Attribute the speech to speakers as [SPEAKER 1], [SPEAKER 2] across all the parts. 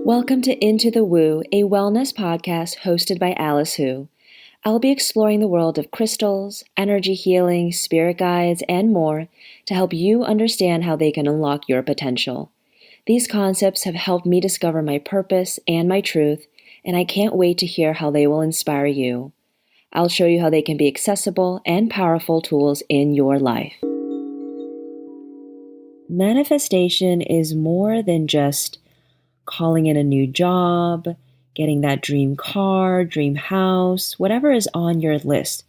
[SPEAKER 1] Welcome to Into the Woo, a wellness podcast hosted by Alice Hu. I'll be exploring the world of crystals, energy healing, spirit guides, and more to help you understand how they can unlock your potential. These concepts have helped me discover my purpose and my truth, and I can't wait to hear how they will inspire you. I'll show you how they can be accessible and powerful tools in your life. Manifestation is more than just calling in a new job, getting that dream car, dream house, whatever is on your list.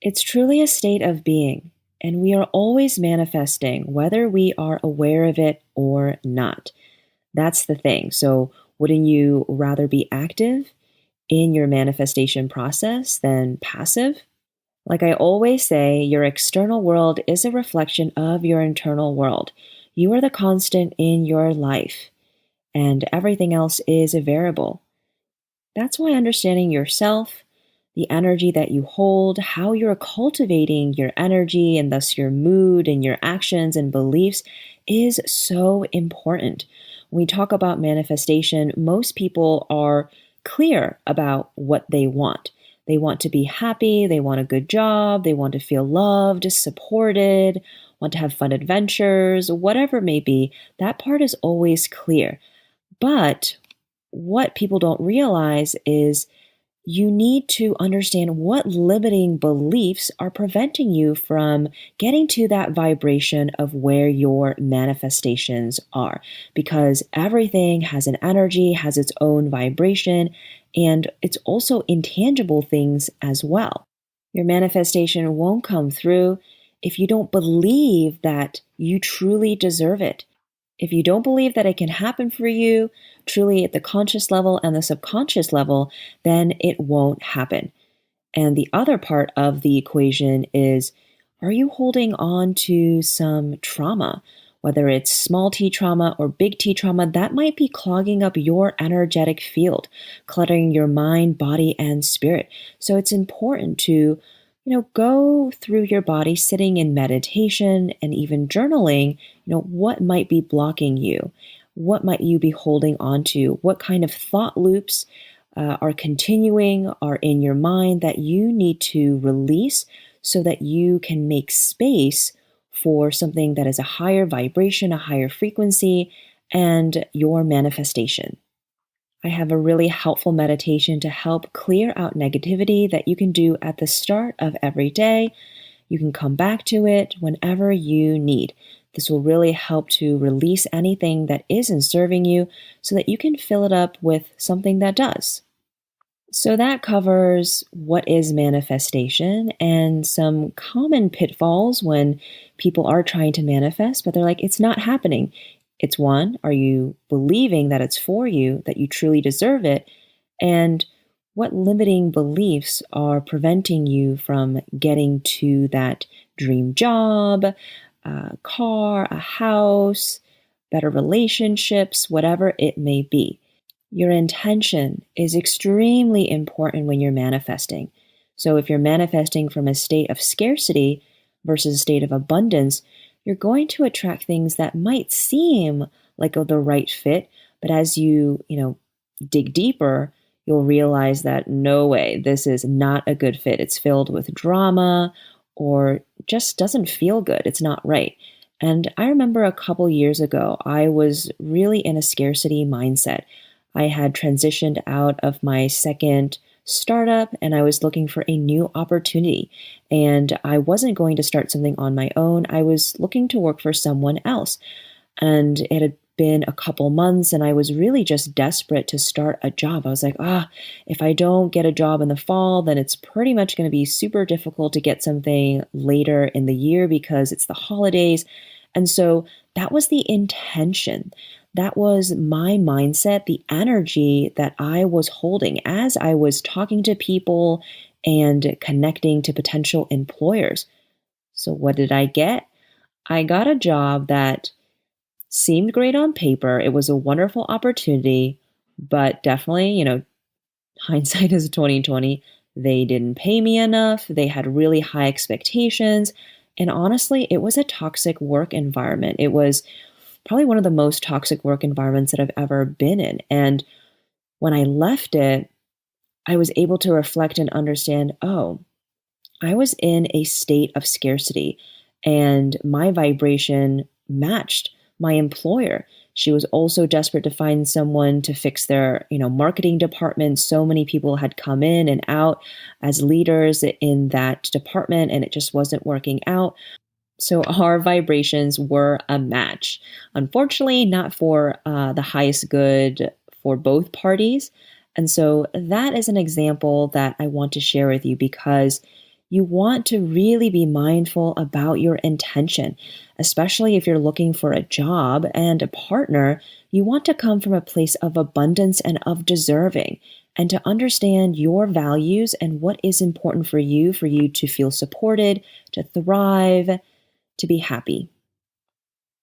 [SPEAKER 1] It's truly a state of being, and we are always manifesting, whether we are aware of it or not. That's the thing. So wouldn't you rather be active in your manifestation process than passive? Like I always say, your external world is a reflection of your internal world. You are the constant in your life, and everything else is a variable. That's why understanding yourself, the energy that you hold, how you're cultivating your energy and thus your mood and your actions and beliefs is so important. When we talk about manifestation, most people are clear about what they want. They want to be happy, they want a good job, they want to feel loved, supported, want to have fun adventures, whatever it may be. That part is always clear. But what people don't realize is you need to understand what limiting beliefs are preventing you from getting to that vibration of where your manifestations are. Because everything has an energy, has its own vibration, and it's also intangible things as well. Your manifestation won't come through if you don't believe that you truly deserve it. If you don't believe that it can happen for you, truly at the conscious level and the subconscious level, then it won't happen. And the other part of the equation is, are you holding on to some trauma? Whether it's small t trauma or big T trauma, that might be clogging up your energetic field, cluttering your mind, body, and spirit. So it's important to go through your body, sitting in meditation and even journaling, what might be blocking you? What might you be holding on to? What kind of thought loops are continuing, are in your mind that you need to release so that you can make space for something that is a higher vibration, a higher frequency, and your manifestation. I have a really helpful meditation to help clear out negativity that you can do at the start of every day. You can come back to it whenever you need. This will really help to release anything that isn't serving you so that you can fill it up with something that does. So that covers what is manifestation and some common pitfalls when people are trying to manifest, but they're like, it's not happening. It's one, are you believing that it's for you, that you truly deserve it? And what limiting beliefs are preventing you from getting to that dream job, a car, a house, better relationships, whatever it may be? Your intention is extremely important when you're manifesting. So if you're manifesting from a state of scarcity versus a state of abundance, you're going to attract things that might seem like the right fit, but as you dig deeper, you'll realize that no way, this is not a good fit. It's filled with drama or just doesn't feel good. It's not right. And I remember a couple years ago, I was really in a scarcity mindset. I had transitioned out of my second startup and I was looking for a new opportunity. And I wasn't going to start something on my own. I was looking to work for someone else. And it had been a couple months and I was really just desperate to start a job. I was like, if I don't get a job in the fall, then it's pretty much going to be super difficult to get something later in the year because it's the holidays. And so that was the intention. That was my mindset, the energy that I was holding as I was talking to people and connecting to potential employers. So what did I get? I got a job that seemed great on paper. It was a wonderful opportunity, but definitely, hindsight is 2020. They didn't pay me enough. They had really high expectations. And honestly, it was a toxic work environment. It was probably one of the most toxic work environments that I've ever been in. And when I left it, I was able to reflect and understand, oh, I was in a state of scarcity and my vibration matched my employer. She was also desperate to find someone to fix their, marketing department. So many people had come in and out as leaders in that department and it just wasn't working out. So our vibrations were a match. Unfortunately, not for the highest good for both parties. And so that is an example that I want to share with you because you want to really be mindful about your intention, especially if you're looking for a job and a partner. You want to come from a place of abundance and of deserving, and to understand your values and what is important for you to feel supported, to thrive, to be happy.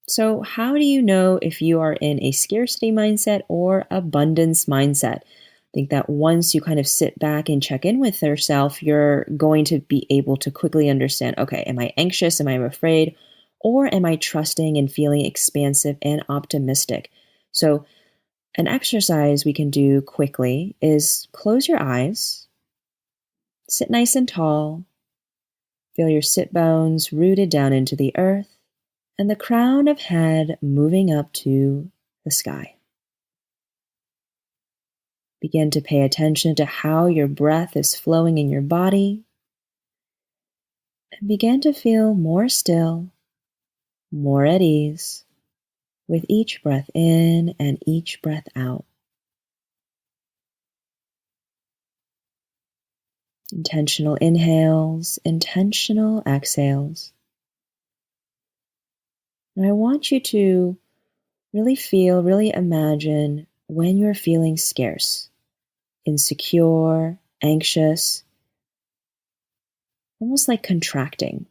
[SPEAKER 1] So, how do you know if you are in a scarcity mindset or abundance mindset? I think that once you kind of sit back and check in with yourself, you're going to be able to quickly understand, okay, am I anxious? Am I afraid? Or am I trusting and feeling expansive and optimistic? So, an exercise we can do quickly is close your eyes, sit nice and tall, feel your sit bones rooted down into the earth, and the crown of head moving up to the sky. Begin to pay attention to how your breath is flowing in your body, and begin to feel more still, more at ease with each breath in and each breath out. Intentional inhales, intentional exhales. And I want you to really imagine when you're feeling scarce, insecure, anxious, almost like contracting.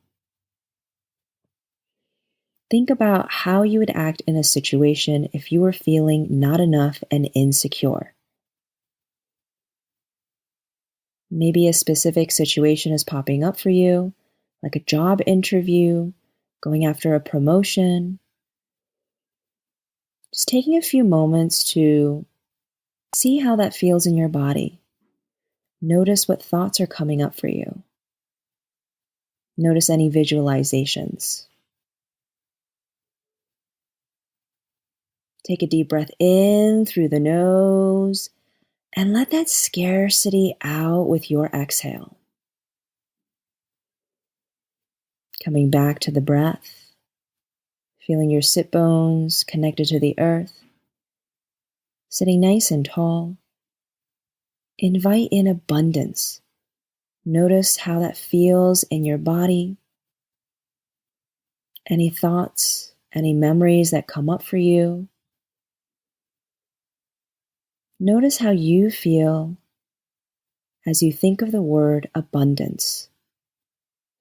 [SPEAKER 1] Think about how you would act in a situation if you were feeling not enough and insecure. Maybe a specific situation is popping up for you, like a job interview, going after a promotion. Just taking a few moments to see how that feels in your body. Notice what thoughts are coming up for you. Notice any visualizations. Take a deep breath in through the nose and let that scarcity out with your exhale. Coming back to the breath, feeling your sit bones connected to the earth, sitting nice and tall. Invite in abundance. Notice how that feels in your body. Any thoughts, any memories that come up for you. Notice how you feel as you think of the word abundance.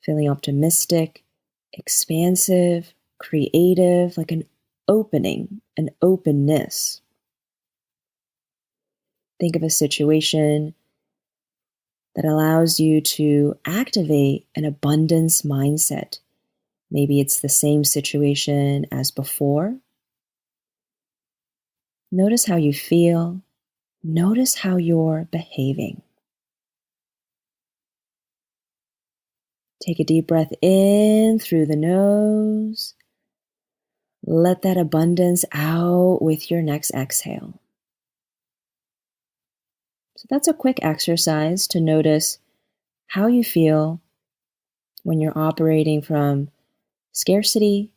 [SPEAKER 1] Feeling optimistic, expansive, creative, like an opening, an openness. Think of a situation that allows you to activate an abundance mindset. Maybe it's the same situation as before. Notice how you feel. Notice how you're behaving. Take a deep breath in through the nose. Let that abundance out with your next exhale. So that's a quick exercise to notice how you feel when you're operating from scarcity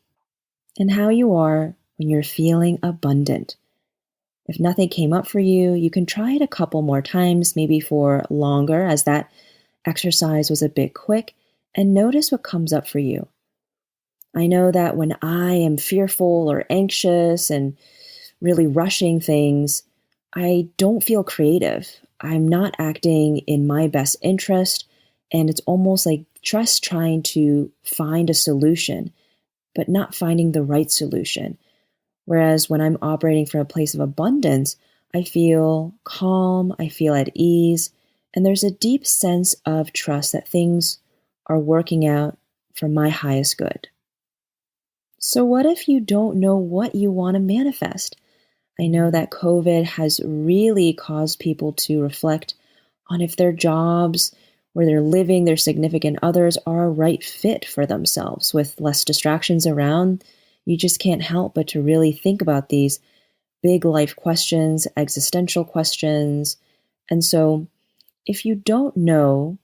[SPEAKER 1] and how you are when you're feeling abundant. If nothing came up for you, you can try it a couple more times, maybe for longer, as that exercise was a bit quick, and notice what comes up for you. I know that when I am fearful or anxious and really rushing things, I don't feel creative. I'm not acting in my best interest, and it's almost like just trying to find a solution, but not finding the right solution. Whereas when I'm operating from a place of abundance, I feel calm, I feel at ease, and there's a deep sense of trust that things are working out for my highest good. So, what if you don't know what you want to manifest? I know that COVID has really caused people to reflect on if their jobs, where they're living, their significant others are a right fit for themselves with less distractions around. You just can't help but to really think about these big life questions, existential questions. And so, if you don't know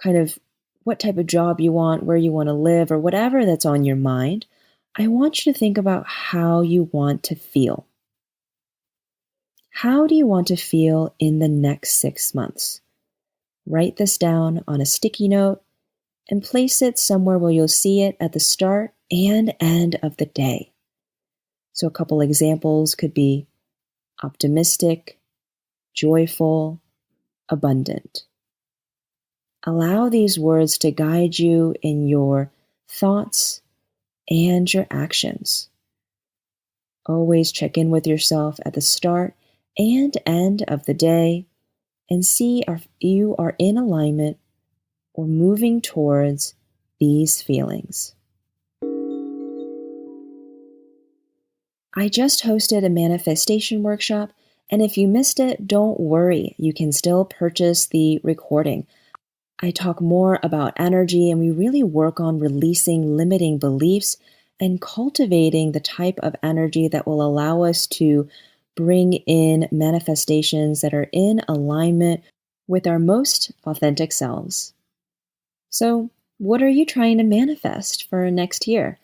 [SPEAKER 1] kind of what type of job you want, where you want to live, or whatever that's on your mind, I want you to think about how you want to feel. How do you want to feel in the next 6 months? Write this down on a sticky note and place it somewhere where you'll see it at the start and end of the day. So, a couple examples could be optimistic, joyful, abundant. Allow these words to guide you in your thoughts and your actions. Always check in with yourself at the start and end of the day and see if you are in alignment or moving towards these feelings. I just hosted a manifestation workshop, and if you missed it, don't worry. You can still purchase the recording. I talk more about energy, and we really work on releasing limiting beliefs and cultivating the type of energy that will allow us to bring in manifestations that are in alignment with our most authentic selves. So, what are you trying to manifest for next year?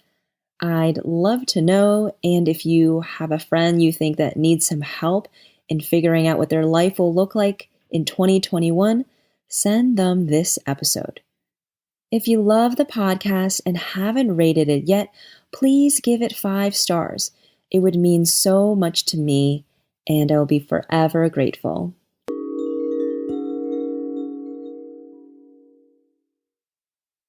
[SPEAKER 1] I'd love to know, and if you have a friend you think that needs some help in figuring out what their life will look like in 2021, send them this episode. If you love the podcast and haven't rated it yet, please give it 5 stars. It would mean so much to me, and I'll be forever grateful.